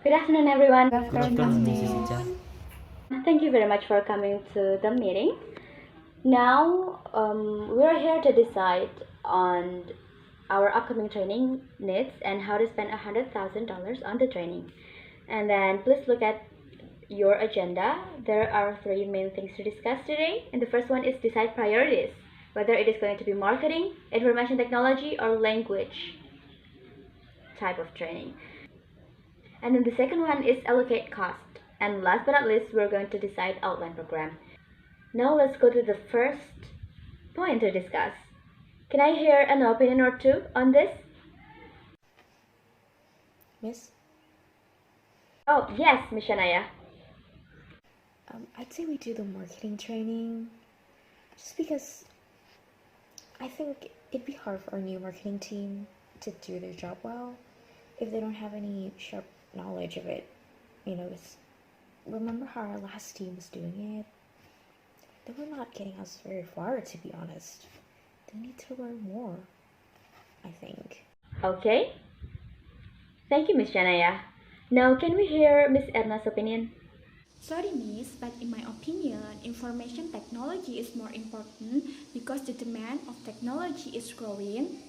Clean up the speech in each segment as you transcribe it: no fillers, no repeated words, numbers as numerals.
Good afternoon, everyone. Good afternoon, Mrs. Icha. Thank you very much for coming to the meeting. Now, we're here to decide on our upcoming training needs and how to spend $100,000 on the training. And then please look at your agenda. There are three main things to discuss today. And the first one is decide priorities, whether it is going to be marketing, information technology, or language type of training. And then the second one is allocate cost. And last but not least, we're going to decide outline program. Now let's go to the first point to discuss. Can I hear an opinion or two on this? Miss, Oh, yes, Miss Shanaya. I'd say we do the marketing training just because I think it'd be hard for our new marketing team to do their job well if they don't have any sharp knowledge of it. Remember how our last team was doing it? They were not getting us very far, to be honest. They need to learn more, I think. Okay. Thank you, Miss Shanaya. Now, can we hear Miss Erna's opinion? Sorry, Miss, but in my opinion, information technology is more important because the demand of technology is growing.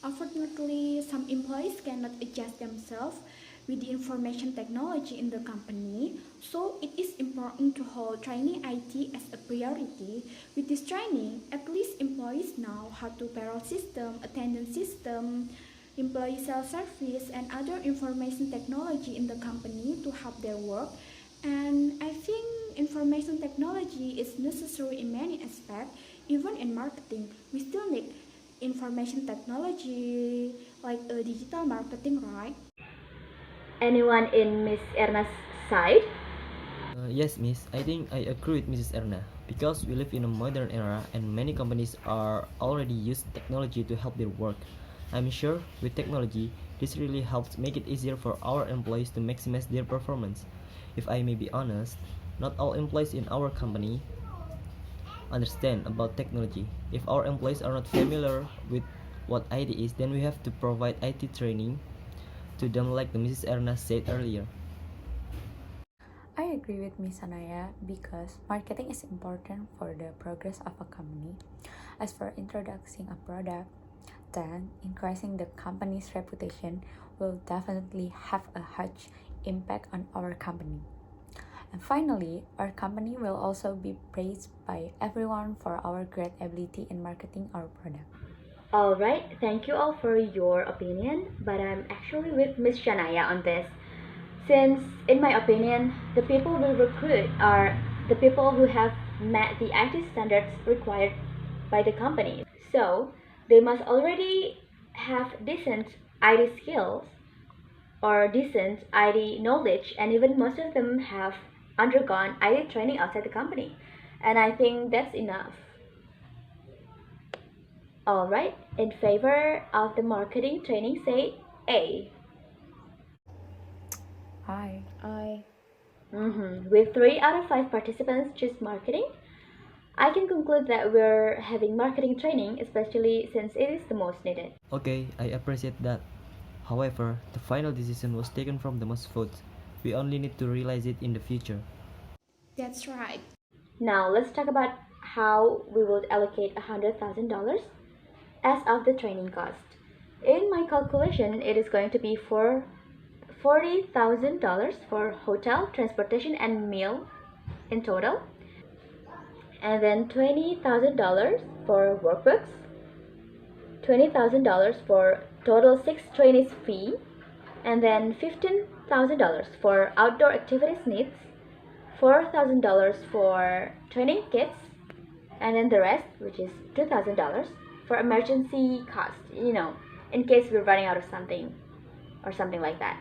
Unfortunately, some employees cannot adjust themselves with the information technology in the company, so it is important to hold training IT as a priority. With this training, at least employees know how to payroll system, attendance system, employee self-service, and other information technology in the company to help their work. And I think information technology is necessary in many aspects, even in marketing. We still need information technology like digital marketing, right? Anyone in Miss Erna's side? Yes, Miss. I think I agree with Mrs. Erna because we live in a modern era and many companies are already use technology to help their work. I'm sure with technology, this really helps make it easier for our employees to maximize their performance. If I may be honest, not all employees in our company understand about technology. If our employees are not familiar with what IT is, then we have to provide IT training to them like the Mrs. Erna said earlier. I agree with Miss Anaya because marketing is important for the progress of a company. As for introducing a product, then increasing the company's reputation will definitely have a huge impact on our company. And finally, our company will also be praised by everyone for our great ability in marketing our product. Alright, thank you all for your opinion, but I'm actually with Miss Shanaya on this. Since, in my opinion, the people we recruit are the people who have met the IT standards required by the company. So, they must already have decent IT skills or decent IT knowledge, and even most of them have undergone IT training outside the company. And I think that's enough. Alright, in favor of the marketing training, say A. I With 3 out of 5 participants choose marketing, I can conclude that we're having marketing training, especially since it is the most needed. Okay, I appreciate that. However, the final decision was taken from the most votes. We only need to realize it in the future. That's right. Now let's talk about how we would allocate $100,000 as of the training cost. In my calculation, it is going to be for $40,000 for hotel, transportation, and meal in total, and then $20,000 for workbooks, $20,000 for total 6 trainees fee, and then $15,000 for outdoor activities needs, $4,000 for training kits, and then the rest, which is $2,000 for emergency cost, in case we're running out of something or something like that.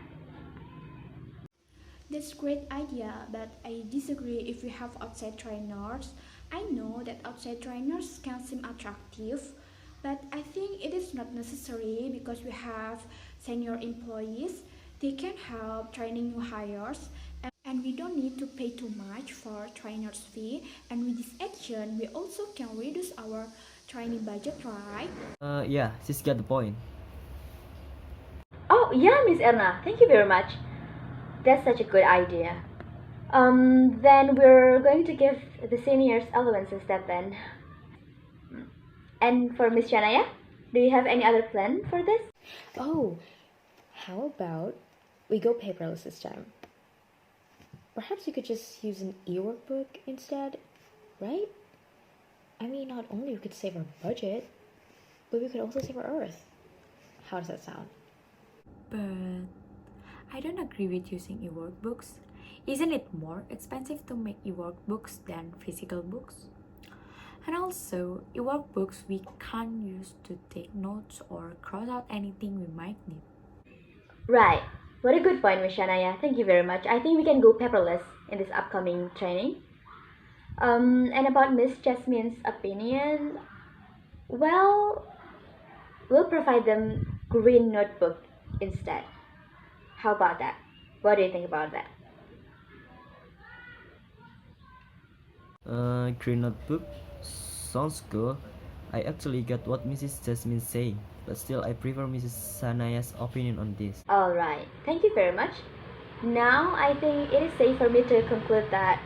That's great idea, but I disagree if we have outside trainers. I know that outside trainers can seem attractive, but I think it is not necessary because we have senior employees. They can help training new hires, and we don't need to pay too much for trainers fee. And with this action, we also can reduce our training budget, right? Yeah, she's got the point. Oh, yeah, Miss Erna, thank you very much. That's such a good idea. Then we're going to give the seniors allowance instead then. And for Miss Shanaya, do you have any other plan for this? Oh, how about we go paperless this time? Perhaps we could just use an e-workbook instead, right? I mean, not only we could save our budget, but we could also save our earth. How does that sound? But I don't agree with using e-workbooks. Isn't it more expensive to make e-workbooks than physical books? And also, e-workbooks we can't use to take notes or cross out anything we might need. Right. What a good point, Miss Shanaya. Thank you very much. I think we can go paperless in this upcoming training. And about Miss Jasmine's opinion, well, we'll provide them green notebook instead. How about that? What do you think about that? Green notebook sounds good. I actually got what Mrs. Jasmine saying, but still I prefer Mrs. Sanaya's opinion on this. Alright, thank you very much. Now I think it is safe for me to conclude that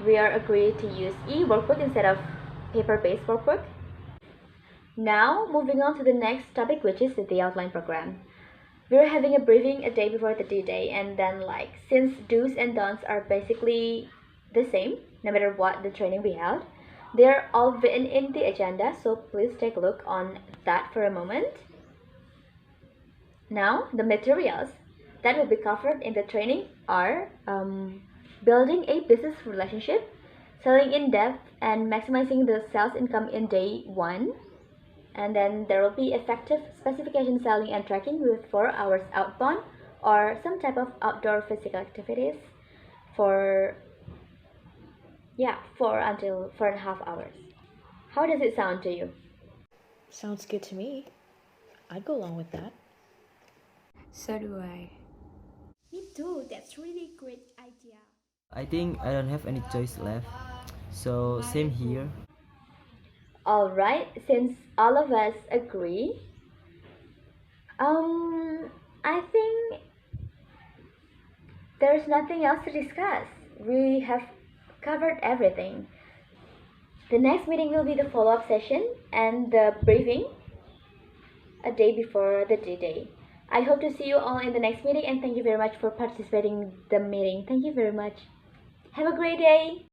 we are agreed to use e-workbook instead of paper-based workbook. Now, moving on to the next topic, which is the outline program. We're having a briefing a day before the D-Day, and then since do's and don'ts are basically the same, no matter what the training we held, they're all written in the agenda, so please take a look on that for a moment. Now, the materials that will be covered in the training are building a business relationship, selling in depth, and maximizing the sales income in day 1. And then there will be effective specification selling and tracking with 4 hours outbound or some type of outdoor physical activities for 4.5 hours. How does it sound to you? Sounds good to me. I'd go along with that. So do I. Me too, that's really great idea. I think I don't have any choice left. So same here. Alright, since all of us agree, I think there's nothing else to discuss. We have covered everything. The next meeting will be the follow-up session and the briefing a day before the D-Day. I hope to see you all in the next meeting, and thank you very much for participating in the meeting. Thank you very much. Have a great day.